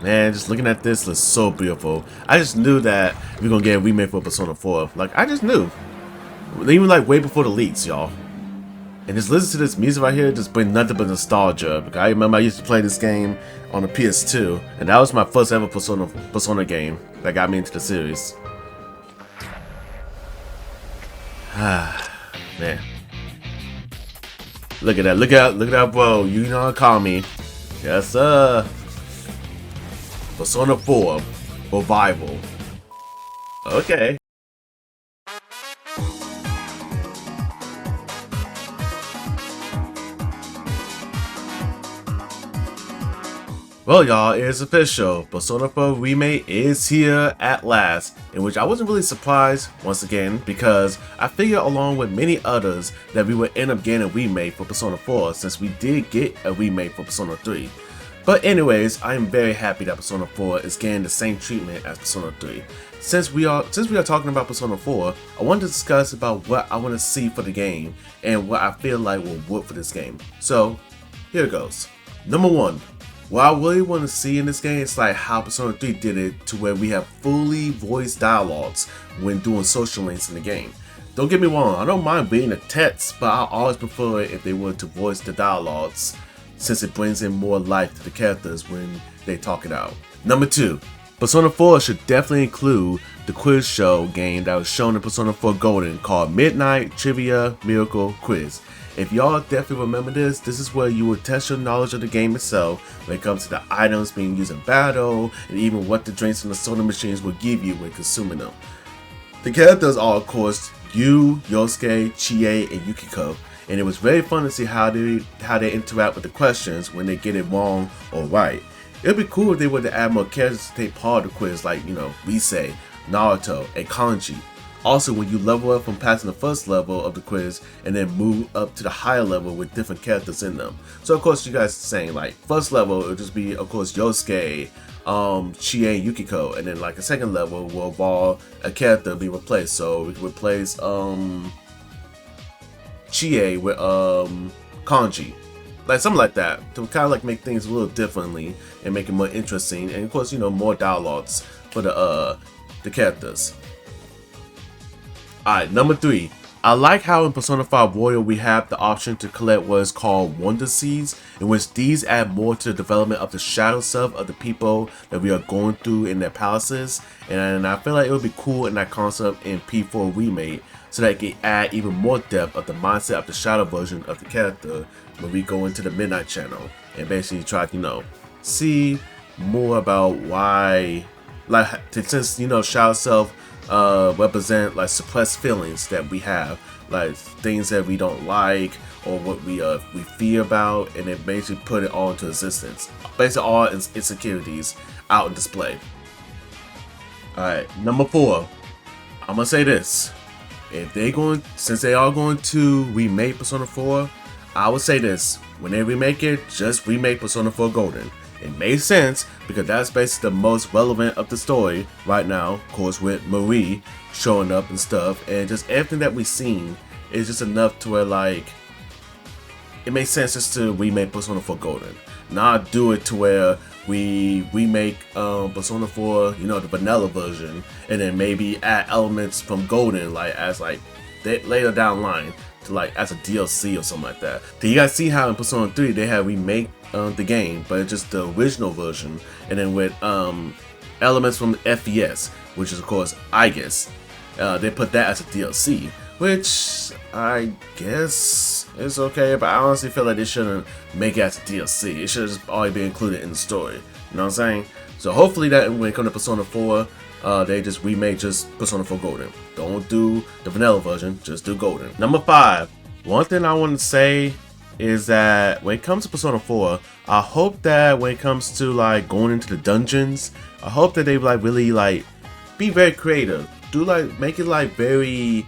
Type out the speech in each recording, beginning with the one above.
Man, just looking at this looks so beautiful. I just knew that we're gonna get a remake for Persona 4. Like, I just knew. Even like way before the leaks, y'all. And just listen to this music right here just bring nothing but nostalgia. Because I remember I used to play this game on the PS2, and that was my first ever Persona game that got me into the series. Man. Look at that, look at that, bro. You know how to call me. Yes, sir. Persona 4 Revival. Okay. Well, y'all, it's official. Persona 4 Remake is here at last, in which I wasn't really surprised, once again, because I figured along with many others that we would end up getting a remake for Persona 4 since we did get a remake for Persona 3. But anyways, I am very happy that Persona 4 is getting the same treatment as Persona 3. Since we are talking about Persona 4, I want to discuss about what I want to see for the game and what I feel like will work for this game. So, here it goes. Number 1. What I really want to see in this game is like how Persona 3 did it to where we have fully voiced dialogues when doing social links in the game. Don't get me wrong, I don't mind reading the text, but I always prefer it if they were to voice the dialogues since it brings in more life to the characters when they talk it out. Number 2. Persona 4 should definitely include the quiz show game that was shown in Persona 4 Golden called Midnight Trivia Miracle Quiz. If y'all definitely remember this, this is where you will test your knowledge of the game itself when it comes to the items being used in battle and even what the drinks in the soda machines will give you when consuming them. The characters are of course Yu, Yosuke, Chie, and Yukiko, and it was very fun to see how they interact with the questions when they get it wrong or right. It would be cool if they were to add more characters to take part of the quiz like, Rise, Naruto, and Kanji. Also, when you level up from passing the first level of the quiz and then move up to the higher level with different characters in them. So of course you guys are saying like first level it would just be of course Yosuke, Chie, and Yukiko, and then like a second level will involve a character be replaced. So we can replace Chie with Kanji. Like something like that to kind of like make things a little differently and make it more interesting, and of course more dialogues for the characters. Alright, number 3. I like how in Persona 5 Royal we have the option to collect what is called Wonder Seeds, in which these add more to the development of the shadow self of the people that we are going through in their palaces, and I feel like it would be cool in that concept in P4 Remake, so that it can add even more depth of the mindset of the shadow version of the character when we go into the Midnight Channel and basically try to, see more about why, like, since, shadow self represent like suppressed feelings that we have, like things that we don't like or what we fear about, and then basically put it all into existence. Basically all insecurities out in display. Alright, number 4. I'm gonna say this. Since they are going to remake Persona 4, I would say this. When they remake it, just remake Persona 4 Golden. It makes sense because that's basically the most relevant of the story right now, of course with Marie showing up and stuff, and just everything that we've seen is just enough to where like it makes sense just to remake Persona 4 Golden. Not do it to where we remake Persona 4, the vanilla version, and then maybe add elements from Golden like as like later down the line to like as a DLC or something like that. Do you guys see how in Persona 3 they have remake the game, but it's just the original version, and then with elements from FES, which is of course Aegis, they put that as a DLC, which I guess is okay, but I honestly feel like they shouldn't make it as a DLC. It should just already be included in the story. You know what I'm saying? So hopefully that when it comes to Persona 4, they just remake just Persona 4 Golden. Don't do the vanilla version, just do Golden. Number 5. One thing I want to say is that when it comes to Persona 4, I hope that when it comes to like going into the dungeons, I hope that they like really like be very creative. Do like make it like very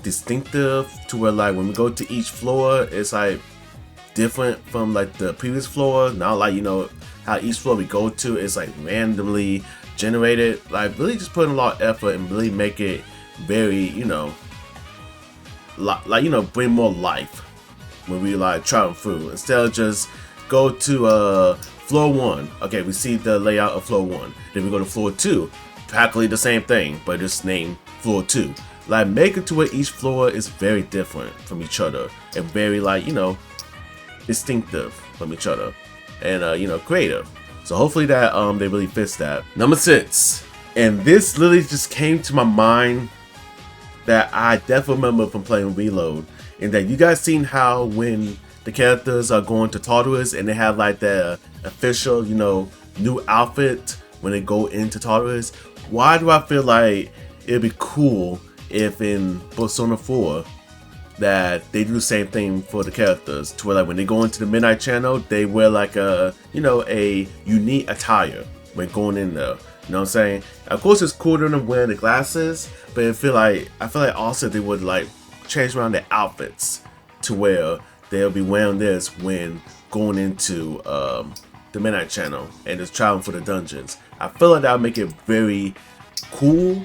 distinctive to where like when we go to each floor, it's like different from like the previous floor. Not like how each floor we go to is like randomly generated. Like really just putting a lot of effort and really make it very bring more life when we like travel through, instead of just go to floor 1. Okay, we see the layout of floor 1. Then we go to floor 2. Practically the same thing, but just named floor 2. Like, make it to where each floor is very different from each other and very, like, you know, distinctive from each other and you know, creative. So hopefully that they really fix that. Number 6, and this literally just came to my mind that I definitely remember from playing Reload, and that you guys seen how when the characters are going to Tartarus and they have like their official, you know, new outfit when they go into Tartarus. Why do I feel like it'd be cool if in Persona 4 that they do the same thing for the characters, to where like when they go into the Midnight Channel, they wear like a, you know, a unique attire when going in there. You know what I'm saying? Of course, it's cool to them wearing the glasses, but I feel like also they would like change around their outfits to where they'll be wearing this when going into the Midnight Channel and just traveling for the dungeons. I feel like that would make it very cool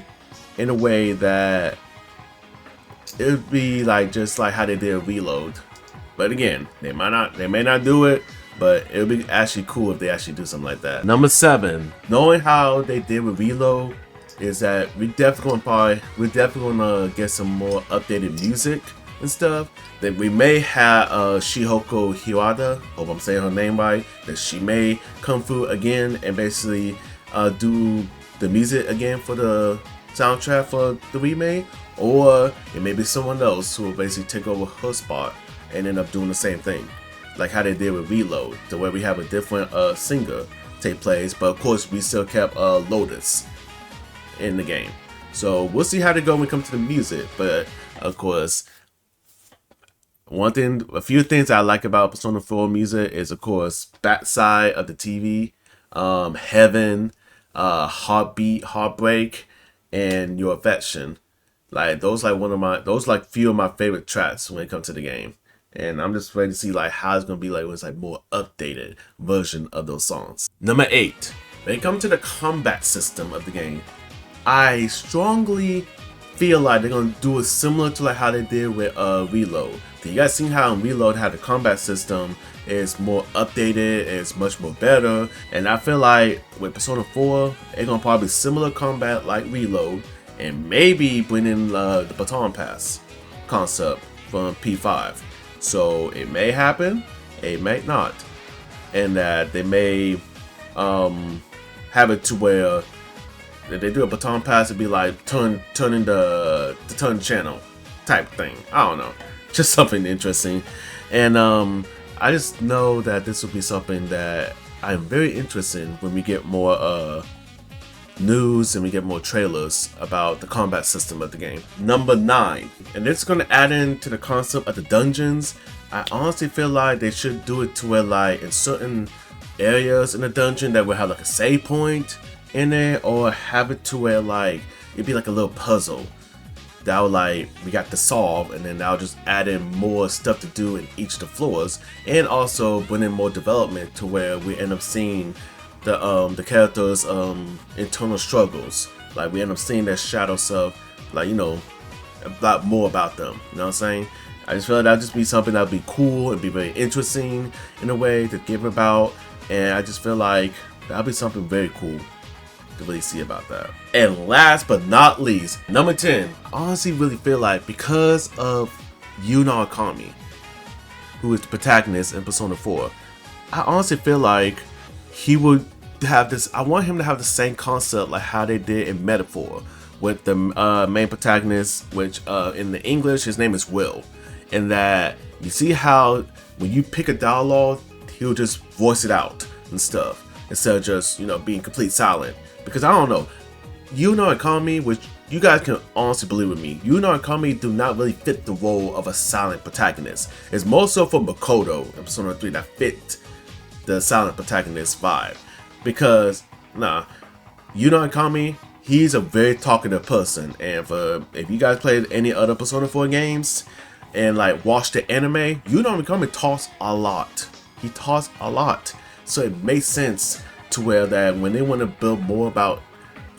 in a way that it would be like just like how they did Reload. But again, they may not do it, but it would be actually cool if they actually do something like that. Number 7, knowing how they did with Reload, is that we're definitely gonna get some more updated music and stuff. That we may have Shihoko Hirada, hope I'm saying her name right, that she may come through again and basically do the music again for the soundtrack for the remake, or it may be someone else who will basically take over her spot and end up doing the same thing, like how they did with Reload, to where we have a different singer take place, but of course we still kept Lotus in the game. So we'll see how they go when it comes to the music. But of course, a few things I like about Persona 4 music is, of course, backside of the TV, Heaven, Heartbeat, Heartbreak, and Your Affection. Like those like few of my favorite tracks when it comes to the game. And I'm just ready to see like how it's gonna be like when it's like more updated version of those songs. Number 8, when it comes to the combat system of the game, I strongly feel like they're gonna do it similar to like how they did with Reload. You guys seen how in Reload how the combat system is more updated, it's much more better, and I feel like with Persona 4, it's gonna probably similar combat like Reload, and maybe bring in the baton pass concept from P5. So it may happen, it may not, and that they may have it to where if they do a baton pass, it'd be like turning the turn channel type thing. I don't know, just something interesting. And I just know that this will be something that I'm very interested in when we get more news and we get more trailers about the combat system of the game. Number 9, and it's going to add into the concept of the dungeons. I honestly feel like they should do it to where like in certain areas in the dungeon that will have like a save point in there, or have it to where like it'd be like a little puzzle that would like we got to solve, and then that'll just add in more stuff to do in each of the floors, and also bring in more development to where we end up seeing the characters' internal struggles. Like we end up seeing their shadow self, like, you know, a lot more about them. You know what I'm saying? I just feel like that'd just be something that'd be cool and be very interesting in a way to give about, and I just feel like that'd be something very cool to really see about that. And last but not least, number 10, I honestly really feel like because of Yuna Akami, who is the protagonist in Persona 4, I honestly feel like he would have this, I want him to have the same concept like how they did in Metaphor with the main protagonist, which in the English his name is Will, and that you see how when you pick a dialogue, he'll just voice it out and stuff instead of just, you know, being complete silent. Because I don't know, Yuna Akami, which you guys can honestly believe with me, Yuna Akami do not really fit the role of a silent protagonist. It's more so for Makoto in Persona 3 that fit the silent protagonist vibe. Because, Yuna Akami, he's a very talkative person, and if you guys played any other Persona 4 games and like watched the anime, Yuna Akami talks a lot. He talks a lot. So it makes sense to where that when they want to build more about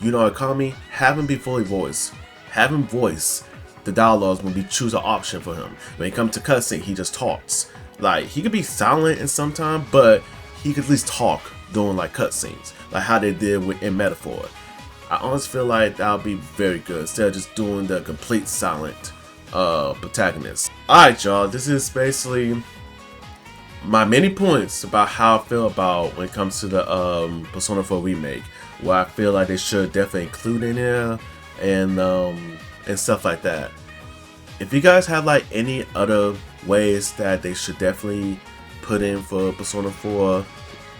Yuna Akami, have him be fully voiced. Have him voice the dialogues when we choose an option for him. When it comes to cussing, he just talks. Like, he could be silent in some time, but he could at least talk doing like cutscenes, like how they did in Metaphor. I honestly feel like that would be very good instead of just doing the complete silent protagonist. Alright y'all, this is basically my many points about how I feel about when it comes to the Persona 4 remake. What I feel like they should definitely include in there and stuff like that. If you guys have like any other ways that they should definitely put in for Persona 4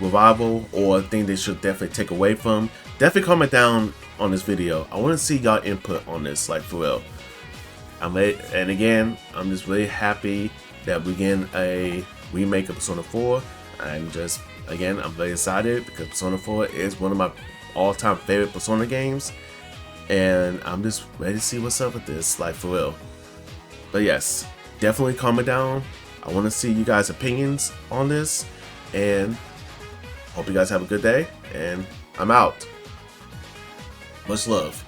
revival, or thing they should definitely take away from, definitely comment down on this video. I want to see y'all input on this, like for real. And again, I'm just really happy that we're getting a remake of Persona 4. I'm very excited because Persona 4 is one of my all-time favorite Persona games, and I'm just ready to see what's up with this, like for real. But yes, definitely comment down. I want to see you guys' opinions on this, and hope you guys have a good day, and I'm out. Much love.